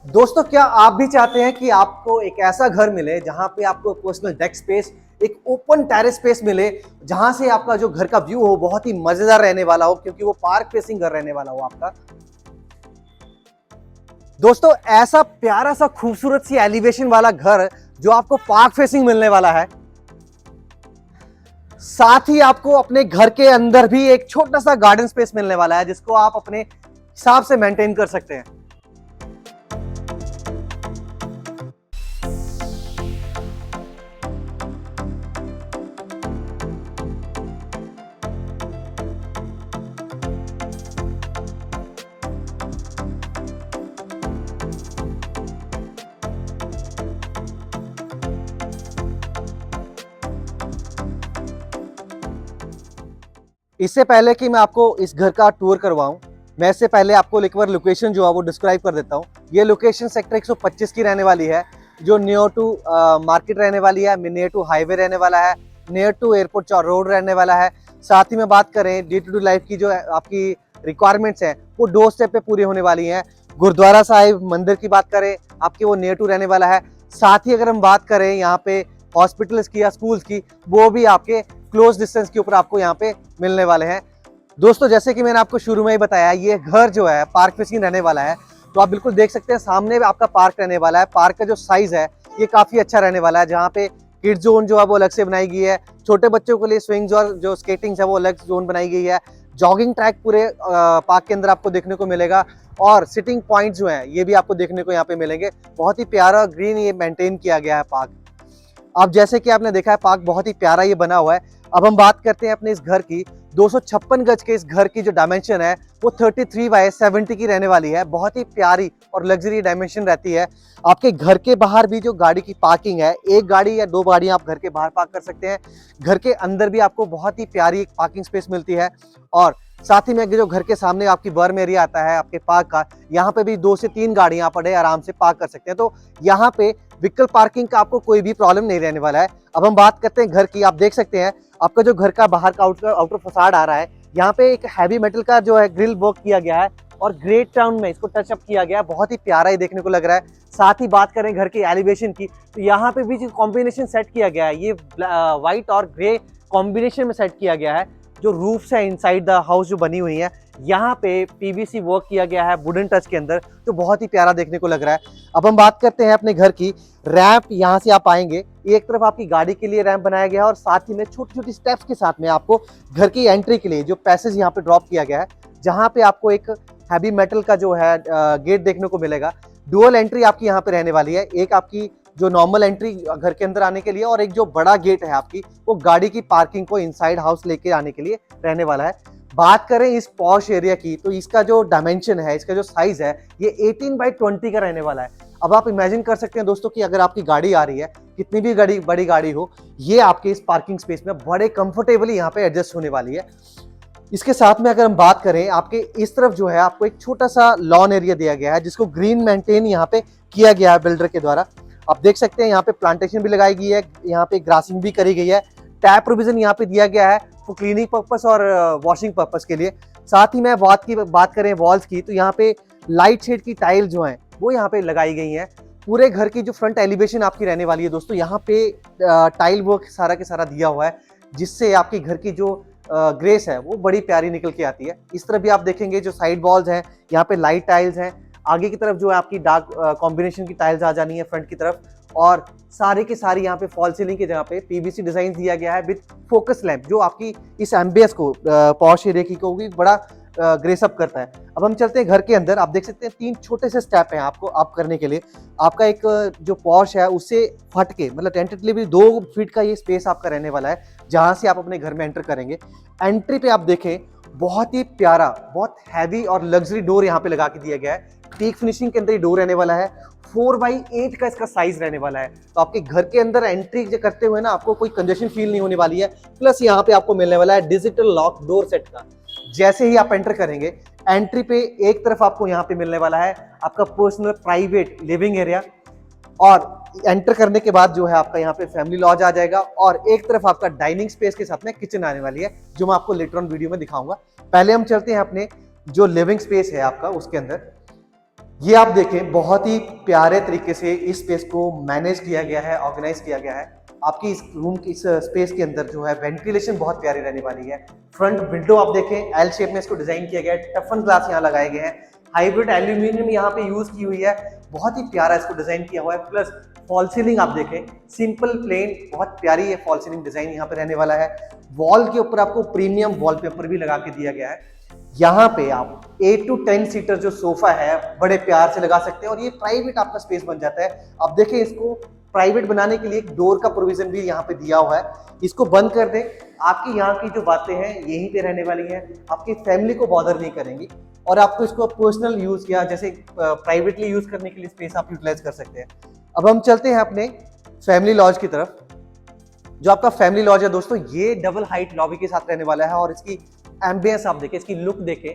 दोस्तों, क्या आप भी चाहते हैं कि आपको एक ऐसा घर मिले जहां पे आपको पर्सनल डेस्क स्पेस, एक ओपन टेरेस स्पेस मिले, जहां से आपका जो घर का व्यू हो बहुत ही मजेदार रहने वाला हो, क्योंकि वो पार्क फेसिंग घर रहने वाला हो आपका। दोस्तों, ऐसा प्यारा सा खूबसूरत सी एलिवेशन वाला घर जो आपको पार्क फेसिंग मिलने वाला है, साथ ही आपको अपने घर के अंदर भी एक छोटा सा गार्डन स्पेस मिलने वाला है जिसको आप अपने हिसाब से मेंटेन कर सकते हैं। इससे पहले कि मैं आपको इस घर का टूर करवाऊं, मैं इससे पहले आपको एक बार लोकेशन जो है वो डिस्क्राइब कर देता हूं। ये लोकेशन सेक्टर 125 की रहने वाली है, जो नियर टू मार्केट रहने वाली है, नियर टू हाईवे रहने वाला है, नियर टू एयरपोर्ट रोड रहने वाला है। साथ ही में बात करें डे टू डे लाइफ की जो आपकी रिक्वायरमेंट्स हैं वो डोर स्टेप पे पूरी होने वाली हैं। गुरुद्वारा साहिब मंदिर की बात करें, आपके वो नियर टू रहने वाला है। साथ ही अगर हम बात करें यहाँ पे हॉस्पिटल्स की या स्कूल्स की, वो भी आपके क्लोज डिस्टेंस के ऊपर आपको यहाँ पे मिलने वाले हैं। दोस्तों, जैसे कि मैंने आपको शुरू में ही बताया, ये घर जो है पार्क फेसिंग रहने वाला है, तो आप बिल्कुल देख सकते हैं सामने आपका पार्क रहने वाला है। पार्क का जो साइज है ये काफी अच्छा रहने वाला है, जहाँ पे किड्स जोन जो है वो अलग से बनाई गई है, छोटे बच्चों के लिए स्विंग्स और जो स्केटिंग्स है वो अलग जोन बनाई गई है। जॉगिंग ट्रैक पूरे पार्क के अंदर आपको देखने को मिलेगा, और सिटिंग पॉइंट जो है ये भी आपको देखने को यहाँ पे मिलेंगे। बहुत ही प्यारा ग्रीन ये मेंटेन किया गया है पार्क। अब जैसे कि आपने देखा है पार्क बहुत ही प्यारा ये बना हुआ है। अब हम बात करते हैं अपने इस घर की। 256 गज के इस घर की जो डायमेंशन है वो 33/70 की रहने वाली है। बहुत ही प्यारी और लग्जरी डायमेंशन रहती है। आपके घर के बाहर भी जो गाड़ी की पार्किंग है, एक गाड़ी या दो गाड़ियां आप घर के बाहर पार्क कर सकते हैं। घर के अंदर भी आपको बहुत ही प्यारी एक पार्किंग स्पेस मिलती है, और साथ ही में जो घर के सामने आपकी बर्म एरिया आता है आपके पार्क का, यहाँ पे भी 2 से 3 गाड़ियां आप आराम से पार्क कर सकते हैं। तो यहाँ पे व्हीकल पार्किंग का आपको कोई भी प्रॉब्लम नहीं रहने वाला है। अब हम बात करते हैं घर की। आप देख सकते हैं आपका जो घर का बाहर का आउटर फसाड आ रहा है, यहाँ पे एक हैवी मेटल का जो है ग्रिल वर्क किया गया है, और ग्रे टाउन में इसको टचअप किया गया है। बहुत ही प्यारा ही देखने को लग रहा है। साथ ही बात करें घर की एलिवेशन की, तो यहाँ पे भी जो कॉम्बिनेशन सेट किया गया है, ये व्हाइट और ग्रे कॉम्बिनेशन में सेट किया गया है। जो रूफ्स है इनसाइड द हाउस जो बनी हुई है, यहाँ पे पीवीसी वर्क किया गया है वुडन टच के अंदर, जो बहुत ही प्यारा देखने को लग रहा है। अब हम बात करते हैं अपने घर की। रैंप यहाँ से आप आएंगे, एक तरफ आपकी गाड़ी के लिए रैंप बनाया गया है, और साथ ही में छोटी छोटी स्टेप्स के साथ में आपको घर की एंट्री के लिए जो पैसेज यहाँ पे ड्रॉप किया गया है, जहाँ पे आपको एक हैवी मेटल का जो है गेट देखने को मिलेगा। डुअल एंट्री आपकी यहाँ पे रहने वाली है, एक आपकी जो नॉर्मल एंट्री घर के अंदर आने के लिए, और एक जो बड़ा गेट है आपकी वो गाड़ी की पार्किंग को इनसाइड हाउस लेके आने के लिए रहने वाला है। बात करें इस पॉश एरिया की, तो इसका जो डायमेंशन है, इसका जो साइज है, ये 18/20 का रहने वाला है। अब आप इमेजिन कर सकते हैं दोस्तों कि अगर आपकी गाड़ी आ रही है, कितनी भी बड़ी गाड़ी हो, ये आपके इस पार्किंग स्पेस में बड़े कंफर्टेबली यहाँ पे एडजस्ट होने वाली है। इसके साथ में अगर हम बात करें, आपके इस तरफ जो है आपको एक छोटा सा लॉन एरिया दिया गया है, जिसको ग्रीन मेंटेन यहाँ पे किया गया है बिल्डर के द्वारा। आप देख सकते हैं यहाँ पे प्लांटेशन भी लगाई गई है, यहाँ पे ग्रासिंग भी करी गई है। टैप प्रोविजन यहाँ पे दिया गया है वो क्लीनिंग पर्पस और वॉशिंग पर्पस के लिए। साथ ही में बात करें वॉल्स की, तो यहाँ पे लाइट शेड की टाइल जो है वो यहाँ पे लगाई गई है। पूरे घर की जो फ्रंट एलिवेशन आपकी रहने वाली है दोस्तों, यहाँ पे टाइल वर्क सारा के सारा दिया हुआ है, जिससे आपके घर की जो ग्रेस है वो बड़ी प्यारी निकल के आती है। इस तरह भी आप देखेंगे जो साइड वॉल्स हैं, यहाँ पे लाइट टाइल्स हैं। आगे की तरफ जो है आपकी डार्क कॉम्बिनेशन की टाइल्स आ जानी है फ्रंट की तरफ, और सारी की सारी यहाँ पे फॉल सीलिंग की जगह पे पीवीसी डिजाइन दिया गया है विद फोकस लैंप, जो आपकी इस एम्बियंस को पॉश एरिया की को भी बड़ा ग्रेसअप करता है। अब हम चलते हैं घर के अंदर। आप देख सकते हैं 3 छोटे से स्टेप हैं आपको अप करने के लिए। आपका एक जो पॉश है उससे हट के, मतलब टेंटेटिवली भी 2 फीट का ये स्पेस आपका रहने वाला है, जहां से आप अपने घर में एंटर करेंगे। एंट्री पे आप देखें, बहुत ही प्यारा, बहुत हैवी और लग्जरी डोर यहाँ पे लगा के दिया गया है। टीक फिनिशिंग के अंदर ये डोर रहने वाला है। 4/8 का इसका साइज रहने वाला है, तो आपके घर के अंदर एंट्री करते हुए ना आपको कोई कंजेशन फील नहीं होने वाली है। प्लस यहाँ पे आपको मिलने वाला है डिजिटल लॉक डोर सेट का। जैसे ही आप एंटर करेंगे, एंट्री पे एक तरफ आपको यहाँ पे मिलने वाला है आपका पर्सनल प्राइवेट लिविंग एरिया, और एंटर करने के बाद जो है आपका यहाँ पे फैमिली लॉज आ जाएगा, और एक तरफ आपका डाइनिंग स्पेस के साथ में किचन आने वाली है, जो मैं आपको लेटर ऑन वीडियो में दिखाऊंगा। पहले हम चलते हैं अपने जो लिविंग स्पेस है आपका उसके अंदर। ये आप देखें बहुत ही प्यारे तरीके से इस स्पेस को मैनेज किया गया है, ऑर्गेनाइज किया गया है। आपकी इस रूम की इस स्पेस के अंदर जो है वेंटिलेशन बहुत प्यारी रहने वाली है। फ्रंट विंडो आप देखें एल शेप में इसको डिजाइन किया गया है, टफन ग्लास यहाँ लगाए गए हैं, हाइब्रिड एल्यूमिनियम यहाँ पे यूज की हुई है, बहुत ही प्यारा इसको डिजाइन किया हुआ है। प्लस फॉल सीलिंग आप देखें सिंपल प्लेन, बहुत प्यारी है फॉल सीलिंग डिजाइन यहाँ पे रहने वाला है। वॉल के ऊपर आपको प्रीमियम वॉलपेपर भी लगा के दिया गया है। यहाँ पे आप 8 to 10 सीटर जो सोफा है बड़े प्यार से लगा सकते हैं और ये प्राइवेट आपका स्पेस बन जाता है। अब देखें इसको प्राइवेट बनाने के लिए एक डोर का प्रोविजन भी यहाँ पे दिया हुआ है। इसको बंद कर दें, आपकी यहाँ की जो बातें हैं यहीं पे रहने वाली हैं, आपकी फैमिली को बॉदर नहीं करेंगी और आपको इसको पर्सनल यूज या जैसे प्राइवेटली यूज करने के लिए स्पेस आप यूटिलाइज कर सकते हैं। अब हम चलते हैं अपने फैमिली लॉज की तरफ। जो आपका फैमिली लॉज है दोस्तों, ये डबल हाइट लॉबी के साथ रहने वाला है और इसकी एम्बियंस आप देखें, इसकी लुक देखें,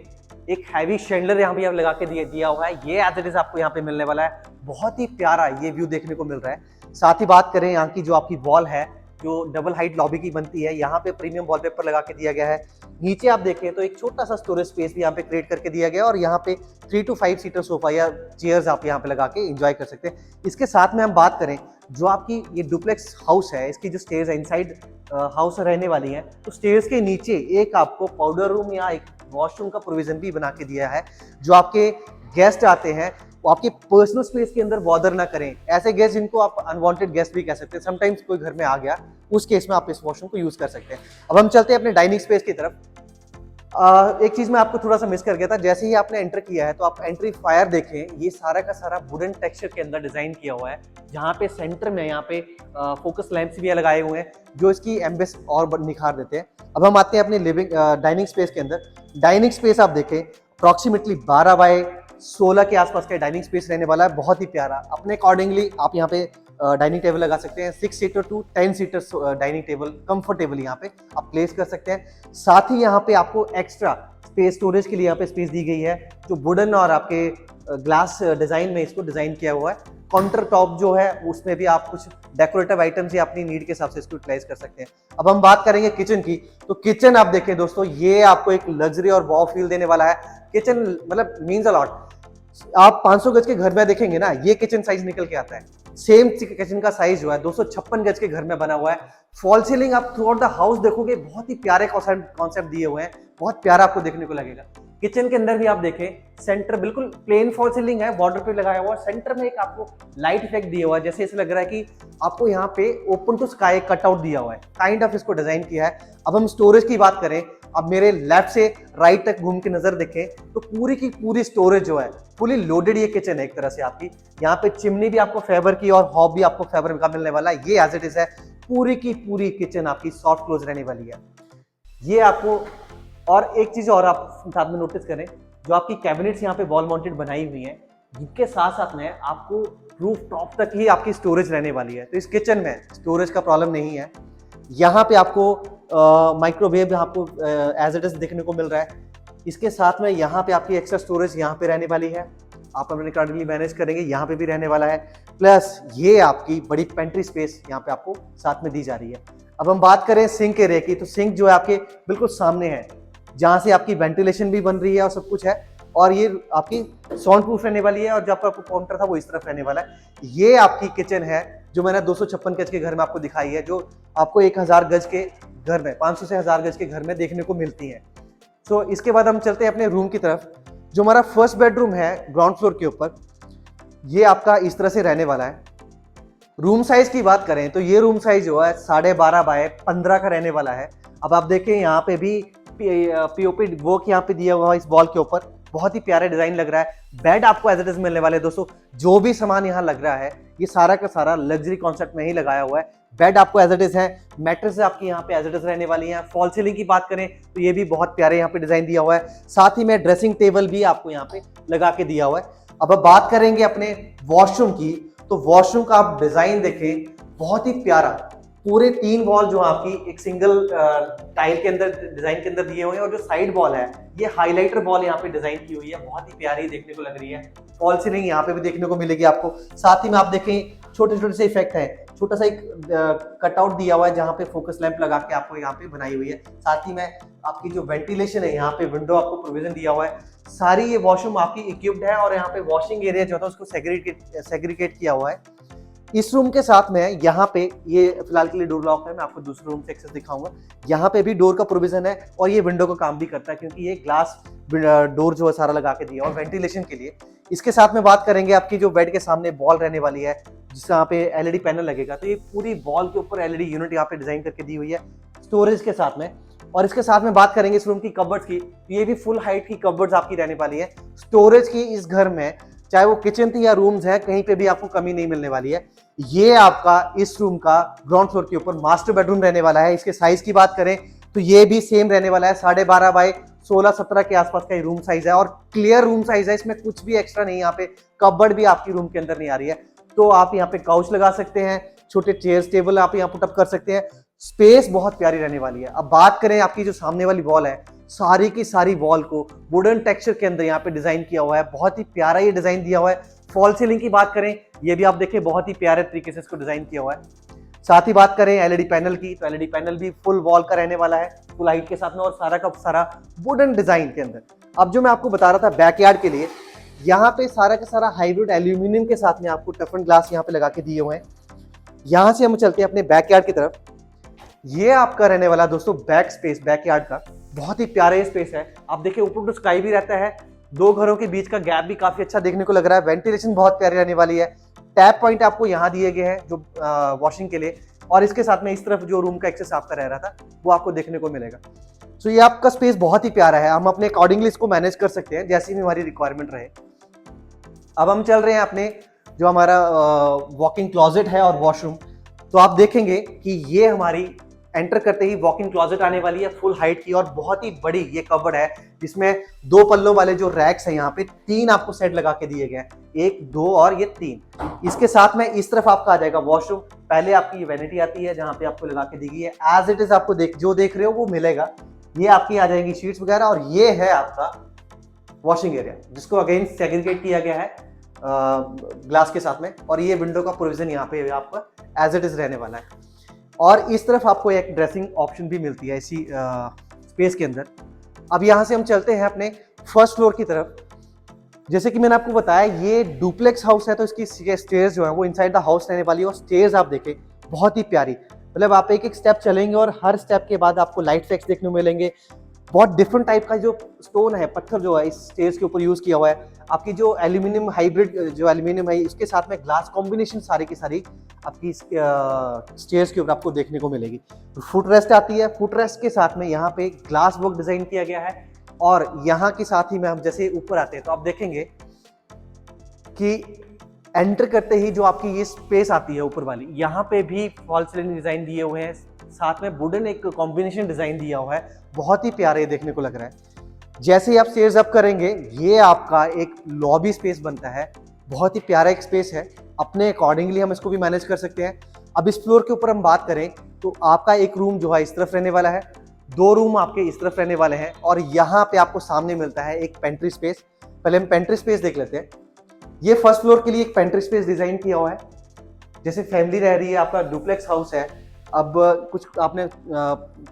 एक हैवी शैंडलर यहाँ पे आप लगा के दिया हुआ है, ये एज इट इज आपको यहाँ पे मिलने वाला है। बहुत ही प्यारा ये व्यू देखने को मिल रहा है। साथ ही बात करें यहाँ की जो आपकी वॉल है जो डबल हाइट लॉबी की बनती है, यहाँ पे प्रीमियम वॉलपेपर लगा के दिया गया है। नीचे आप देखें तो एक छोटा सा स्टोरेज स्पेस भी यहाँ पे क्रिएट करके दिया गया है और यहाँ पे 3 to 5 सीटर सोफा या चेयर्स आप यहाँ पे लगा के एंजॉय कर सकते हैं। इसके साथ में हम बात करें जो आपकी ये डुप्लेक्स हाउस है, इसकी जो स्टेयर्स है इनसाइड हाउस रहने वाली है, तो स्टेयर्स के नीचे एक आपको पाउडर रूम या एक वॉशरूम का प्रोविजन भी बना के दिया है। जो आपके गेस्ट आते हैं वो आपके पर्सनल स्पेस के अंदर बॉदर ना करें। ऐसे गेस्ट जिनको आप अनवांटेड गेस्ट भी कह सकते हैं, समटाइम्स कोई घर में आ गया, उस केस में आप इस वॉशरूम को यूज कर सकते हैं। अब हम चलते हैं अपने डाइनिंग स्पेस की तरफ। एक चीज मैं आपको थोड़ा सा मिस कर गया था, जैसे ही आपने एंटर किया है तो आप एंट्री फायर देखें, ये सारा का सारा वुडन टेक्सचर के अंदर डिजाइन किया हुआ है, जहाँ पे सेंटर में यहाँ पे फोकस लैंप्स भी लगाए हुए हैं जो इसकी एम्बियंस और निखार देते हैं। अब हम आते हैं अपने लिविंग डाइनिंग स्पेस के अंदर। डाइनिंग स्पेस आप देखें अप्रॉक्सीमेटली 12 बाय 16 के आसपास का डाइनिंग स्पेस रहने वाला है, बहुत ही प्यारा। अपने अकॉर्डिंगली आप यहाँ पे डाइनिंग टेबल लगा सकते हैं, 6 seater to 10 seater dining table comfortable यहाँ पे आप प्लेस कर सकते हैं। साथ ही यहाँ पे आपको एक्स्ट्रा स्पेस स्टोरेज के लिए यहाँ पे स्पेस दी गई है, जो वुडन और आपके ग्लास डिजाइन में इसको डिजाइन किया हुआ है। काउंटर टॉप जो है उसमें भी आप कुछ डेकोरेटिव आइटम्स या अपनी नीड के हिसाब से इसको यूटिलाइज कर सकते हैं। अब हम बात करेंगे किचन की, तो किचन आप देखें दोस्तों, ये आपको एक लग्जरी और वाव फील देने वाला है। किचन मतलब मीन्स अ लॉट। आप 500 गज के घर में देखेंगे ना, ये किचन साइज निकल के आता है। सेम किचन का साइज जो है 256 गज के घर में बना हुआ है। फॉल सीलिंग आप थ्रू आउट द हाउस देखोगे, बहुत ही प्यारे कॉन्सेप्ट दिए हुए हैं, बहुत प्यारा आपको देखने को लगेगा। किचन के अंदर भी आप देखें सेंटर बिल्कुल प्लेन फॉल सीलिंग है, बॉर्डर पे लगाया हुआ, सेंटर में एक आपको लाइट इफेक्ट दिया हुआ है, जैसे ऐसा लग रहा है कि आपको यहाँ पे ओपन टू स्काई कटआउट दिया हुआ है, काइंड ऑफ इसको डिजाइन किया है। अब हम स्टोरेज की बात करें, अब मेरे लेफ्ट से राइट तक घूम के नजर देखें तो पूरी की पूरी स्टोरेज जो है फुली लोडेड ये किचन है एक तरह से आपकी। यहाँ पे चिमनी भी आपको फाइबर की और हॉब भी आपको फाइबर का मिलने वाला है, ये एज इट इज है। पूरी की पूरी किचन आपकी सॉफ्ट क्लोज रहने वाली है। ये आपको और एक चीज और आप साथ में नोटिस करें, जो आपकी कैबिनेट्स यहाँ पे वॉल माउंटेड बनाई हुई हैं, जिनके साथ साथ में आपको रूफ टॉप तक ही आपकी स्टोरेज रहने वाली है। तो इस किचन में स्टोरेज का प्रॉब्लम नहीं है। यहाँ पे आपको माइक्रोवेव आपको एज इट इज देखने को मिल रहा है। इसके साथ में यहाँ पे आपकी एक्स्ट्रा स्टोरेज यहाँ पे रहने वाली है, आप अपने अकॉर्डिंगली मैनेज करेंगे, यहाँ पे भी रहने वाला है। प्लस ये आपकी बड़ी पेंट्री स्पेस यहाँ पे आपको साथ में दी जा रही है। अब हम बात करें सिंक एरिया की, तो सिंक जो है आपके बिल्कुल सामने है, जहाँ से आपकी वेंटिलेशन भी बन रही है और सब कुछ है, और ये आपकी साउंड प्रूफ रहने वाली है। और जो आपका काउंटर था वो इस तरफ रहने वाला है। ये आपकी किचन है जो मैंने 256 गज के घर में आपको दिखाई है, जो आपको 1000 गज के घर में, 500 से 1000 गज के घर में देखने को मिलती है। तो इसके बाद हम चलते हैं अपने रूम की तरफ। जो हमारा फर्स्ट बेडरूम है ग्राउंड फ्लोर के ऊपर, ये आपका इस तरह से रहने वाला है। रूम साइज की बात करें तो ये रूम साइज जो है 12.5 बाय 15 का रहने वाला है। अब आप देखें यहाँ पे भी पीओपी वर्क यहाँ पे दिया हुआ है इस वॉल के ऊपर, बहुत ही प्यारा डिजाइन लग रहा है। बेड आपको एज इट इज मिलने वाले दोस्तों, जो भी सामान यहाँ लग रहा है ये सारा का सारा लग्जरी कॉन्सेप्ट में ही लगाया हुआ है। बेड आपको एज इट इज है, मैट्रेस आपकी यहाँ पे एज इट इज रहने वाली है। फॉल सीलिंग की बात करें तो ये भी बहुत प्यारे यहाँ पे डिजाइन दिया हुआ है। साथ ही में ड्रेसिंग टेबल भी आपको यहाँ पे लगा के दिया हुआ है। अब बात करेंगे अपने वॉशरूम की, तो वॉशरूम का आप डिजाइन देखें, बहुत ही प्यारा। पूरे 3 वॉल जो आपकी एक सिंगल टाइल के अंदर डिजाइन के अंदर दिए हुए हैं, और जो साइड वॉल है ये हाइलाइटर वॉल यहाँ पे डिजाइन की हुई है, बहुत ही प्यारी देखने को लग रही है। फॉल सीलिंग यहाँ पे भी देखने को मिलेगी आपको। साथ ही में आप देखें छोटे छोटे से इफेक्ट है, छोटा सा एक कटआउट दिया हुआ है जहाँ पे फोकस लैंप लगा के आपको यहाँ पे बनाई हुई है। साथ ही में आपकी जो वेंटिलेशन है, यहाँ पे विंडो आपको प्रोविजन दिया हुआ है। सारी ये वॉशरूम आपकी इक्विप्ड है और यहाँ पे वॉशिंग एरिया जो था उसको सेग्रीगेट किया हुआ है। इस रूम के साथ में यहाँ पे ये फिलहाल के लिए डोर लॉक है, मैं आपको दूसरे रूम से एक्सेस दिखाऊंगा। यहाँ पे भी डोर का प्रोविजन है और ये विंडो का काम भी करता है क्योंकि ये ग्लास डोर जो है सारा लगा के दिया और वेंटिलेशन के लिए। इसके साथ में बात करेंगे आपकी जो बेड के सामने वॉल रहने वाली है, जिससे यहाँ पे एलईडी पैनल लगेगा। तो ये पूरी वॉल के ऊपर एलईडी यूनिट यहाँ पे डिजाइन करके दी हुई है स्टोरेज के साथ में। और इसके साथ में बात करेंगे इस रूम की कबर्ड्स की, ये भी फुल हाइट की कबर्ड्स आपकी रहने वाली है। स्टोरेज की इस घर में चाहे वो किचन थी या रूम्स है, कहीं पे भी आपको कमी नहीं मिलने वाली है। ये आपका इस रूम का ग्राउंड फ्लोर के ऊपर मास्टर बेडरूम रहने वाला है। इसके साइज की बात करें तो ये भी सेम रहने वाला है, 12.5 बाय 16-17 के आसपास का रूम साइज है और क्लियर रूम साइज है। इसमें कुछ भी एक्स्ट्रा नहीं, यहाँ पे कबर्ड भी आपकी रूम के अंदर नहीं आ रही है। तो आप यहाँ पे काउच लगा सकते हैं, छोटे चेयर्स टेबल आप यहाँ पुटअप कर सकते हैं। स्पेस बहुत प्यारी रहने वाली है। अब बात करें आपकी जो सामने वाली वॉल है, सारी की सारी वॉल को वुडन टेक्सचर के अंदर यहाँ पे डिजाइन किया हुआ है। बहुत ही प्यारा ये डिजाइन दिया हुआ है। फॉल सीलिंग की बात करें, ये भी आप देखिए बहुत ही प्यारे तरीके से इसको डिजाइन किया हुआ है। साथ ही बात करें एलईडी पैनल की, तो एलईडी पैनल भी फुल वॉल का रहने वाला है, फुल हाइट के साथ में और सारा का सारा वुडन डिजाइन के अंदर। अब जो मैं आपको बता रहा था बैकयार्ड के लिए, यहाँ पे सारा का सारा हाइब्रिड एल्यूमिनियम के साथ में आपको टफन ग्लास यहाँ पे लगा के दिए हुए हैं। यहाँ से हम चलते हैं अपने बैकयार्ड की तरफ। ये आपका रहने वाला दोस्तों बैक स्पेस बैकयार्ड का, बहुत ही प्यारे स्पेस है। आप देखिए ऊपर टू स्काई भी रहता है, दो घरों के बीच का गैप भी काफी अच्छा देखने को लग रहा है। वेंटिलेशन बहुत प्यारी रहने वाली है। टैप पॉइंट आपको यहाँ दिए गए हैं जो वॉशिंग के लिए, और इसके साथ में इस तरफ जो रूम का एक्सेस आपका रह रहा था वो आपको देखने को मिलेगा। तो ये आपका स्पेस बहुत ही प्यारा है, हम अपने अकॉर्डिंगली इसको मैनेज कर सकते हैं जैसी भी हमारी रिक्वायरमेंट रहे। अब हम चल रहे हैं अपने जो हमारा वॉकिंग क्लॉजेट है और वॉशरूम। तो आप देखेंगे कि ये हमारी एंटर करते ही वॉकिंग क्लॉजेट आने वाली है फुल हाइट की, और बहुत ही बड़ी ये कबर्ड है जिसमें 2 पल्लों वाले जो रैक्स हैं यहाँ पे 3 आपको सेट लगा के दिए गए हैं, 1, 2 और ये 3। इसके साथ में इस तरफ आपका आ जाएगा वॉशरूम। पहले आपकी वैनिटी आती है जहाँ पे आपको लगा के दी गई है, एज इट इज आपको जो देख रहे हो वो मिलेगा। ये आपकी आ जाएंगी शीट्स वगैरह, और ये है आपका वॉशिंग एरिया जिसको अगेन सेग्रीगेट किया गया है ग्लास के साथ में, और ये विंडो का प्रोविजन यहाँ पे आपका एज इट इज रहने वाला है। और इस तरफ आपको एक ड्रेसिंग ऑप्शन भी मिलती है इसी स्पेस के अंदर। अब यहाँ से हम चलते हैं अपने फर्स्ट फ्लोर की तरफ। जैसे कि मैंने आपको बताया ये डुप्लेक्स हाउस है, तो इसकी स्टेयर्स जो है वो इनसाइड द हाउस रहने वाली है। और स्टेयर्स आप देखें बहुत ही प्यारी, मतलब आप एक एक स्टेप चलेंगे और हर स्टेप के बाद आपको लाइट इफेक्ट्स देखने को मिलेंगे। बहुत डिफरेंट टाइप का जो स्टोन है, पत्थर जो है इस स्टेयर्स के ऊपर यूज किया हुआ है। आपकी जो एल्यूमिनियम हाइब्रिड जो एल्यूमिनियम है इसके साथ में ग्लास कॉम्बिनेशन सारी की सारी आपकी स्टेयर्स के ऊपर आपको देखने को मिलेगी। फुट रेस्ट आती है, फुट रेस्ट के साथ में यहाँ पे ग्लास वर्क डिजाइन किया गया है। और यहाँ के साथ ही में हम जैसे ऊपर आते हैं तो आप देखेंगे कि एंटर करते ही जो आपकी ये स्पेस आती है ऊपर वाली, यहाँ पे भी फॉल सीलिंग डिजाइन दिए हुए हैं, साथ में वुडन एक कॉम्बिनेशन डिजाइन दिया हुआ है, बहुत ही प्यारे देखने को लग रहा है। जैसे ही आप स्टेयर्स अप करेंगे ये आपका एक लॉबी स्पेस बनता है, बहुत ही प्यारा एक स्पेस है। अपने अकॉर्डिंगली हम इसको भी मैनेज कर सकते हैं। अब इस फ्लोर के ऊपर हम बात करें तो आपका एक रूम जो है इस तरफ रहने वाला है, 2 रूम आपके इस तरफ रहने वाले हैं, और यहाँ पे आपको सामने मिलता है एक पेंट्री स्पेस। पहले हम पेंट्री स्पेस देख लेते हैं। ये फर्स्ट फ्लोर के लिए एक पेंट्री स्पेस डिजाइन किया हुआ है। जैसे फैमिली रह रही है, आपका डुप्लेक्स हाउस है, अब कुछ आपने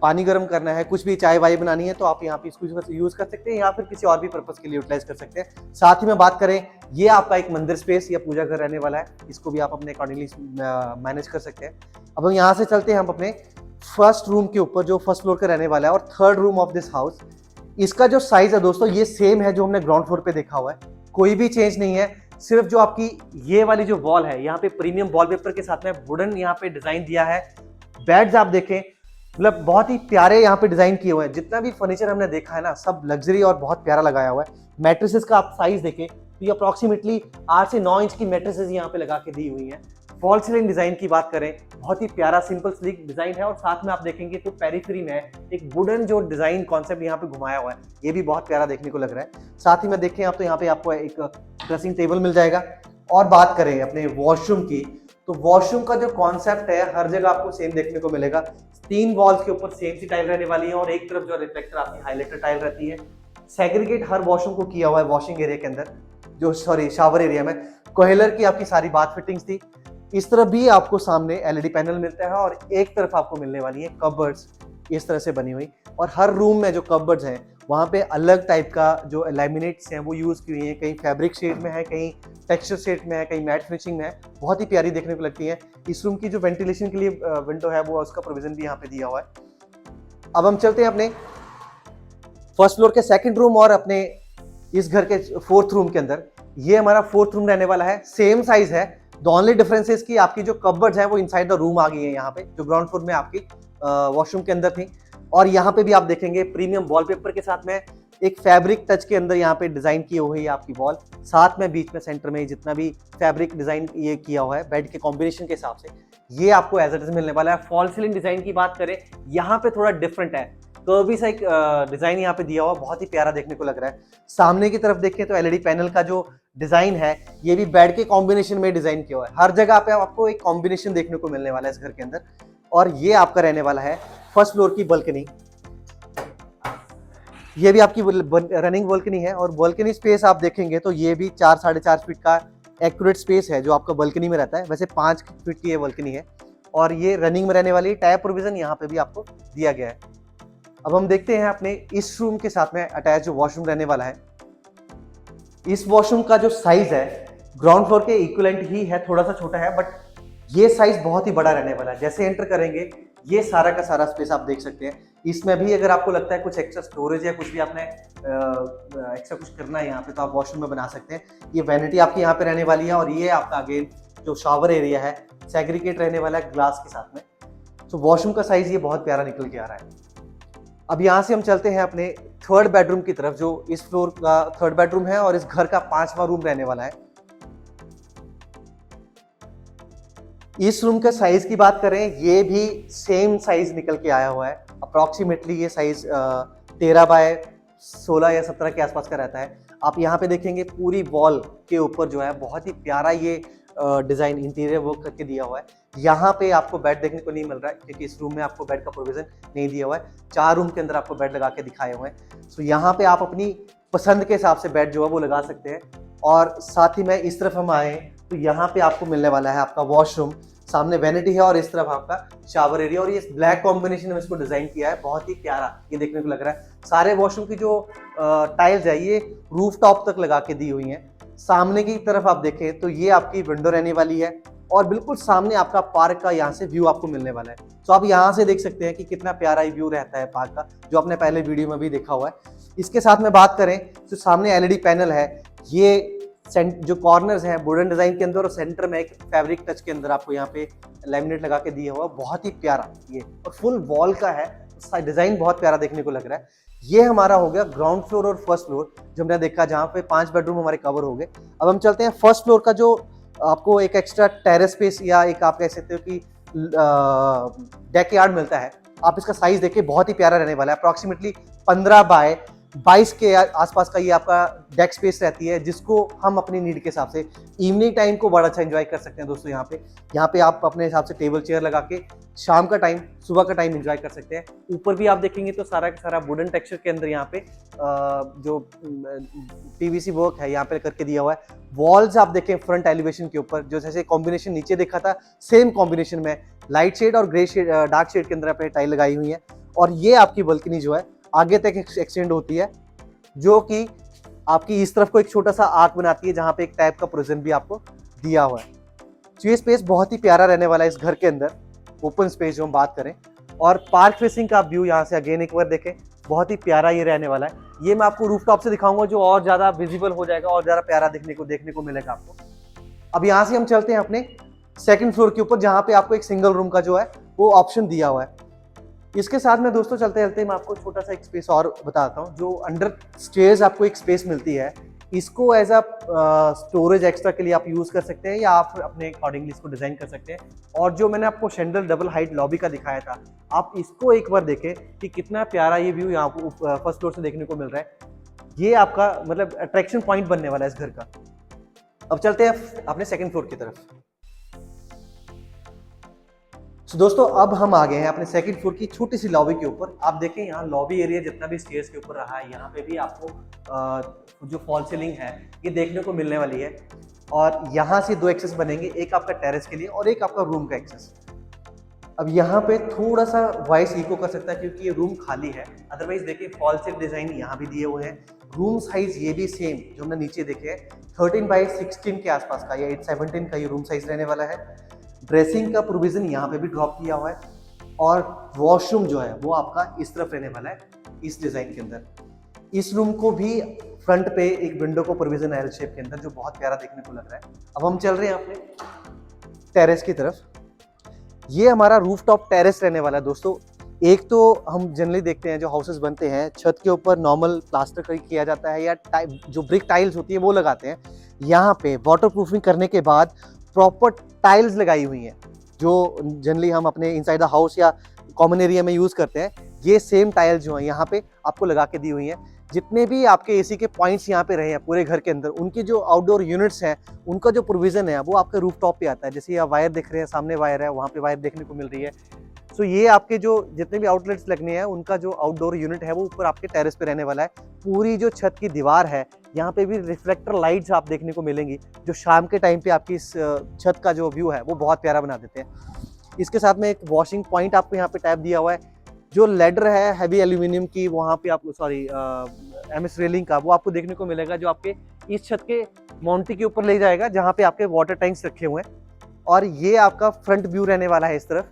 पानी गर्म करना है, कुछ भी चाय वाय बनानी है, तो आप यहाँ पे इसको यूज कर सकते हैं या फिर किसी और भी पर्पस के लिए यूटिलाइज कर सकते हैं। साथ ही में बात करें, ये आपका एक मंदिर स्पेस या पूजा घर रहने वाला है, इसको भी आप अपने अकॉर्डिंगली मैनेज कर सकते हैं। अब हम यहाँ से चलते हैं हम अपने फर्स्ट रूम के ऊपर जो फर्स्ट फ्लोर का रहने वाला है और third room of this house. इसका जो साइज है दोस्तों ये सेम है जो हमने ग्राउंड फ्लोर पे देखा हुआ है, कोई भी चेंज नहीं है। सिर्फ जो आपकी ये वाली जो वॉल है, यहाँ पे प्रीमियम वॉलपेपर के साथ में वुडन यहाँ पे डिजाइन दिया है। बेड्स आप देखें, मतलब बहुत ही प्यारे यहाँ पे डिजाइन किए हुए हैं। जितना भी फर्नीचर हमने देखा है ना, सब लग्जरी और बहुत प्यारा लगाया हुआ है। मैट्रेसेस का आप साइज देखें तो ये अप्रॉक्सीमेटली 8 से 9 इंच की मैट्रेसेस यहाँ पे लगा के दी हुई हैं। फॉल सीलिंग डिजाइन की बात करें, बहुत ही प्यारा सिंपल स्लीक डिजाइन है, और साथ में आप देखेंगे तो पेरिफेरी में एक वुडन जो डिजाइन कॉन्सेप्ट यहाँ पे घुमाया हुआ है, ये भी बहुत प्यारा देखने को लग रहा है। साथ ही में देखें आप तो यहाँ पे आपको एक ड्रेसिंग टेबल मिल जाएगा। और बात करें अपने वॉशरूम की, तो वॉशरूम का जो कॉन्सेप्ट है हर जगह आपको सेम देखने को मिलेगा। 3 वॉल्स के ऊपर सेम सी टाइल रहने वाली है, और एक तरफ जो रिफ्लेक्टर आपकी हाईलाइटर टाइल रहती है। सेग्रीगेट हर वॉशरूम को किया हुआ है वॉशिंग एरिया के अंदर, जो शावर एरिया में कोहेलर की आपकी सारी बाथ फिटिंग्स थी। इस तरफ भी आपको सामने एलईडी पैनल मिलता है और एक तरफ आपको मिलने वाली है कबर्ड्स इस तरह से बनी हुई। और हर रूम में जो कबर्ड्स हैं वहाँ पे अलग टाइप का जो लैमिनेट्स हैं वो यूज़ की हुई हैं, कहीं फैब्रिक शेड में है, कहीं टेक्सचर शेड में है, कहीं मैट फिनिशिंग में है, बहुत ही प्यारी देखने को लगती है। इस रूम की जो वेंटिलेशन के लिए विंडो है वो उसका प्रोविजन भी यहाँ पे दिया हुआ है। अब हम चलते हैं अपने फर्स्ट फ्लोर के सेकंड रूम और अपने इस घर के फोर्थ रूम के अंदर। ये हमारा फोर्थ रूम रहने वाला है, सेम साइज है। द ओनली डिफरेंस इज कि आपकी जो कबर्ड्स हैं वो इनसाइड द रूम आ गई है यहाँ पे, जो ग्राउंड फ्लोर में आपकी वॉशरूम के अंदर थी। और यहाँ पे भी आप देखेंगे प्रीमियम वॉलपेपर के साथ में एक फैब्रिक टच के अंदर यहाँ पे डिजाइन की हुई है आपकी वॉल, साथ में बीच में सेंटर में जितना भी फैब्रिक डिजाइन ये किया हुआ है बेड के कॉम्बिनेशन के हिसाब से, ये आपको एज इट इज मिलने वाला है। फॉल सीलिंग डिजाइन की बात करें, यहाँ पे थोड़ा डिफरेंट है, कर्वी सा एक डिजाइन यहाँ पे दिया हुआ, बहुत ही प्यारा देखने को लग रहा है। सामने की तरफ देखें तो एलईडी पैनल का जो डिजाइन है ये भी बेड के कॉम्बिनेशन में डिजाइन किया हुआ है। हर जगह पे आपको एक कॉम्बिनेशन देखने को मिलने वाला है इस घर के अंदर। और ये आपका रहने वाला है फर्स्ट फ्लोर की बालकनी। ये भी आपकी रनिंग बालकनी है और बालकनी स्पेस आप देखेंगे तो ये भी 4-4.5 फीट का एक्यूरेट स्पेस है जो आपका बालकनी में रहता है। वैसे 5 फीट की ये बालकनी है और ये रनिंग में रहने वाली टायर प्रोविजन यहाँ पे भी आपको दिया गया है। अब हम देखते हैं अपने इस रूम के साथ में अटैच जो वॉशरूम रहने वाला है। इस वॉशरूम का जो साइज है ग्राउंड फ्लोर के इक्विवेलेंट ही है, थोड़ा सा छोटा है, बट ये साइज बहुत ही बड़ा रहने वाला है। जैसे एंटर करेंगे ये सारा का सारा स्पेस आप देख सकते हैं। इसमें भी अगर आपको लगता है कुछ एक्स्ट्रा स्टोरेज या कुछ भी आपने एक्स्ट्रा कुछ करना है यहाँ पे तो आप वॉशरूम में बना सकते हैं। ये वैनिटी आपकी यहाँ पे रहने वाली है और ये आपका अगेन जो शावर एरिया है सेग्रीगेट रहने वाला है ग्लास के साथ में। तो वॉशरूम का साइज ये बहुत प्यारा निकल के आ रहा है। अब यहाँ से हम चलते हैं अपने थर्ड बेडरूम की तरफ, जो इस फ्लोर का थर्ड बेडरूम है और इस घर का 5वां रूम रहने वाला है। इस रूम का साइज की बात करें, ये भी सेम साइज निकल के आया हुआ है। अप्रॉक्सीमेटली ये साइज 13 बाय 16 या 17 के आसपास का रहता है। आप यहाँ पे देखेंगे पूरी वॉल के ऊपर जो है बहुत ही प्यारा ये डिजाइन इंटीरियर वर्क करके दिया हुआ है। यहाँ पे आपको बेड देखने को नहीं मिल रहा है क्योंकि इस रूम में आपको बेड का प्रोविजन नहीं दिया हुआ है। 4 रूम के अंदर आपको बेड लगा के दिखाए हुए हैं। सो यहाँ पे आप अपनी पसंद के हिसाब से बेड जो है वो लगा सकते हैं। और साथ ही में इस तरफ हम आए तो यहाँ पे आपको मिलने वाला है आपका वॉशरूम, सामने वैनिटी है और इस तरफ आपका शावर एरिया। और ये ब्लैक कॉम्बिनेशन में इसको डिजाइन किया है, बहुत ही प्यारा ये देखने को लग रहा है। सारे वॉशरूम की जो टाइल्स है ये रूफ टॉप तक लगा के दी हुई हैं। सामने की तरफ आप देखें तो ये आपकी विंडो रहने वाली है और बिल्कुल सामने आपका पार्क का यहाँ से व्यू आपको मिलने वाला है। तो आप यहाँ से देख सकते हैं कि कितना प्यारा व्यू रहता है पार्क का, जो आपने पहले वीडियो में भी देखा हुआ है। इसके साथ में बात करें तो सामने एलईडी पैनल है, ये जो कॉर्नर्स हैं वुडन डिजाइन के अंदर और सेंटर में एक फैब्रिक टच के अंदर आपको यहाँ पे लैमिनेट लगा के दिया हुआ, बहुत ही प्यारा ये, और फुल वॉल का है, डिजाइन बहुत प्यारा देखने को लग रहा है। ये हमारा हो गया ग्राउंड फ्लोर और फर्स्ट फ्लोर जो हमने देखा, जहाँ पे 5 बेडरूम हमारे कवर हो गए। अब हम चलते हैं फर्स्ट फ्लोर का, जो आपको एक एक्स्ट्रा टेरेस स्पेस या एक आप कह सकते हो कि डेक यार्ड मिलता है। आप इसका साइज देखिए, बहुत ही प्यारा रहने वाला है। अप्रॉक्सीमेटली 15 बाय 22 के आसपास का ये आपका डेक स्पेस रहती है, जिसको हम अपनी नीड के हिसाब से इवनिंग टाइम को बड़ा अच्छा एंजॉय कर सकते हैं दोस्तों। यहाँ पे आप अपने हिसाब से टेबल चेयर लगा के शाम का टाइम सुबह का टाइम एंजॉय कर सकते हैं। ऊपर भी आप देखेंगे तो सारा का सारा वुडन टेक्सचर के अंदर यहाँ पे जो पीवीसी वर्क है यहाँ पे करके दिया हुआ है। वॉल्स आप देखें फ्रंट एलिवेशन के ऊपर, जो जैसे कॉम्बिनेशन नीचे देखा था सेम कॉम्बिनेशन में लाइट शेड और ग्रे शेड डार्क शेड के अंदर आप टाइल लगाई हुई है। और ये आपकी बालकनी जो है आगे तक एक्सटेंड होती है, जो कि आपकी इस तरफ को एक छोटा सा आर्क बनाती है, जहां पे एक टाइप का प्रोविजन भी आपको दिया हुआ है। तो ये स्पेस बहुत ही प्यारा रहने वाला है इस घर के अंदर, ओपन स्पेस जो हम बात करें। और पार्क फेसिंग का व्यू यहाँ से अगेन एक बार देखें, बहुत ही प्यारा ये रहने वाला है। ये मैं आपको रूफटॉप से दिखाऊंगा, जो और ज्यादा विजिबल हो जाएगा और ज्यादा प्यारा देखने को मिलेगा आपको। अब यहाँ से हम चलते हैं अपने सेकंड फ्लोर के ऊपर, जहाँ पे आपको एक सिंगल रूम का जो है वो ऑप्शन दिया हुआ है। इसके साथ में दोस्तों चलते चलते मैं आपको छोटा सा एक स्पेस और बताता हूँ। जो अंडर स्टेयर्स आपको एक स्पेस मिलती है, इसको एज अ स्टोरेज एक्स्ट्रा के लिए आप यूज कर सकते हैं, या आप अपने अकॉर्डिंगली इसको डिजाइन कर सकते हैं। और जो मैंने आपको शेंडल डबल हाइट लॉबी का दिखाया था, आप इसको एक बार देखें कि कितना प्यारा ये व्यू यहाँ को फर्स्ट फ्लोर से देखने को मिल रहा है। ये आपका मतलब अट्रैक्शन पॉइंट बनने वाला है इस घर का। अब चलते हैं अपने सेकंड फ्लोर की तरफ। So, दोस्तों अब हम आ गए हैं अपने सेकंड फ्लोर की छोटी सी लॉबी के ऊपर। आप देखें यहाँ लॉबी एरिया जितना भी स्टेयर्स के ऊपर रहा है, यहाँ पे भी आपको जो फॉल सीलिंग है ये देखने को मिलने वाली है। और यहाँ से दो एक्सेस बनेंगे, एक आपका टेरेस के लिए और एक आपका रूम का एक्सेस। अब यहाँ पे थोड़ा सा वॉइस इको कर सकता है क्योंकि ये रूम खाली है। अदरवाइज देखिए फॉल सील डिजाइन यहाँ भी दिए हुए हैं। रूम साइज ये भी सेम जो हमने नीचे देखे हैं 13x16 के आसपास का या 817 का ये रूम साइज रहने वाला है। ड्रेसिंग का प्रोविजन यहाँ पे भी ड्रॉप किया हुआ है और वॉशरूम जो है वो आपका इस तरफ रहने वाला है इस डिजाइन के अंदर। इस रूम को भी फ्रंट पे एक विंडो को प्रोविजन है एल शेप के अंदर जो बहुत प्यारा देखने को लग रहा है। अब हम चल रहे हैं अपने टेरेस की तरफ। ये हमारा रूफटॉप टेरेस रहने वाला है दोस्तों। एक तो हम जनरली देखते हैं जो हाउसेस बनते हैं छत के ऊपर नॉर्मल प्लास्टर किया जाता है या जो ब्रिक टाइल्स होती है वो लगाते हैं। यहाँ पे वाटरप्रूफिंग करने के बाद प्रॉपर टाइल्स लगाई हुई हैं जो जनरली हम अपने इनसाइड द हाउस या कॉमन एरिया में यूज करते हैं। ये सेम टाइल्स जो है यहाँ पे आपको लगा के दी हुई हैं। जितने भी आपके एसी के पॉइंट्स यहाँ पे रहे हैं पूरे घर के अंदर, उनकी जो आउटडोर यूनिट्स हैं उनका जो प्रोविजन है वो आपके रूफ टॉप पे आता है। जैसे ये वायर दिख रहे हैं, सामने वायर है, वहाँ पे वायर देखने को मिल रही है। सो ये आपके जो जितने भी आउटलेट्स लगने हैं उनका जो आउटडोर यूनिट है वो ऊपर आपके टेरेस पे रहने वाला है। पूरी जो छत की दीवार है यहाँ पे भी रिफ्लेक्टर लाइट्स आप देखने को मिलेंगी जो शाम के टाइम पे आपकी इस छत का जो व्यू है वो बहुत प्यारा बना देते हैं। इसके साथ में एक वॉशिंग पॉइंट आपको यहाँ पे टैप दिया हुआ है। जो लेडर है हैवी एल्यूमिनियम की, वहाँ पे आपको एमएस रेलिंग का वो आपको देखने को मिलेगा जो आपके इस छत के माउंटी के ऊपर ले जाएगा जहाँ पे आपके वाटर टैंक्स रखे हुए हैं। और ये आपका फ्रंट व्यू रहने वाला है इस तरफ।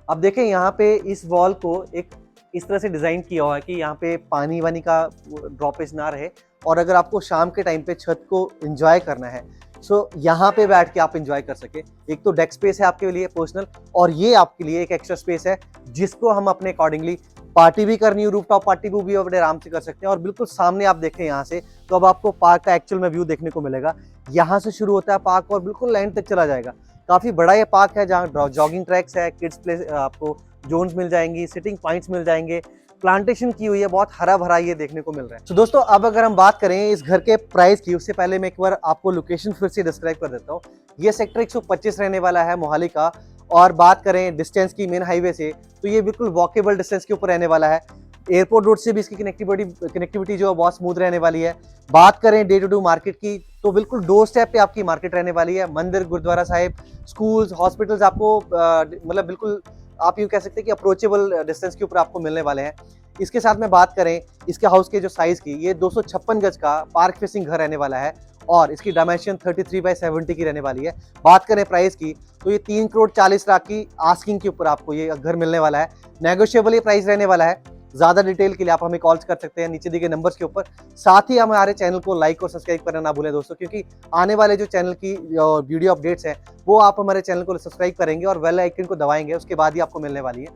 अब देखें यहाँ पे इस वॉल को एक इस तरह से डिजाइन किया हुआ है कि यहाँ पे पानी वानी का ड्रॉपेज ना रहे। और अगर आपको शाम के टाइम पे छत को एंजॉय करना है सो यहाँ पे बैठ के आप एंजॉय कर सके। एक तो डेस्क स्पेस है आपके लिए पर्सनल और ये आपके लिए एक एक्स्ट्रा स्पेस है जिसको हम अपने अकॉर्डिंगली पार्टी भी करनी हो, रूफटॉप पार्टी भी बड़े आराम से कर सकते हैं। और बिल्कुल सामने आप देखें यहाँ से तो अब आपको पार्क का एक्चुअल में व्यू देखने को मिलेगा। यहाँ से शुरू होता है पार्क और बिल्कुल लाइन तक चला जाएगा। काफी बड़ा ये पार्क है जहाँ जॉगिंग ट्रैक्स है, किड्स प्लेस आपको जोन्स मिल जाएंगी, सिटिंग पॉइंट्स मिल जाएंगे, प्लांटेशन की हुई है, बहुत हरा भरा ये देखने को मिल रहा है। तो दोस्तों अब अगर हम बात करें इस घर के प्राइस की, उससे पहले मैं एक बार आपको लोकेशन फिर से डिस्क्राइब कर देता हूँ। ये सेक्टर 125 रहने वाला है मोहाली का। और बात करें डिस्टेंस की मेन हाईवे से तो ये बिल्कुल वॉकेबल डिस्टेंस के ऊपर रहने वाला है। एयरपोर्ट रोड से भी इसकी कनेक्टिविटी जो है बहुत स्मूथ रहने वाली है। बात करें डे टू डे मार्केट की तो बिल्कुल डोर स्टेप पे आपकी मार्केट रहने वाली है। मंदिर, गुरुद्वारा साहिब, स्कूल्स, हॉस्पिटल्स आपको मतलब बिल्कुल आप यूँ कह सकते हैं कि अप्रोचेबल डिस्टेंस के ऊपर आपको मिलने वाले हैं। इसके साथ में बात करें इसके हाउस के जो साइज की, ये 256 गज का पार्क फेसिंग घर रहने वाला है और इसकी डायमेंशन 33/70 की रहने वाली है। बात करें प्राइस की तो ये 3,40,00,000 की आस्किंग के ऊपर आपको ये घर मिलने वाला है। नेगोशिएबल ये प्राइस रहने वाला है। ज्यादा डिटेल के लिए आप हमें कॉल कर सकते हैं नीचे दिए गए नंबर्स के ऊपर। साथ ही हमारे चैनल को लाइक और सब्सक्राइब करना ना भूलें दोस्तों, क्योंकि आने वाले जो चैनल की वीडियो अपडेट्स हैं वो आप हमारे चैनल को सब्सक्राइब करेंगे और बेल आइकन को दबाएंगे, उसके बाद ही आपको मिलने वाली है।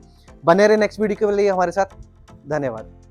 बने रहे नेक्स्ट वीडियो के लिए हमारे साथ। धन्यवाद।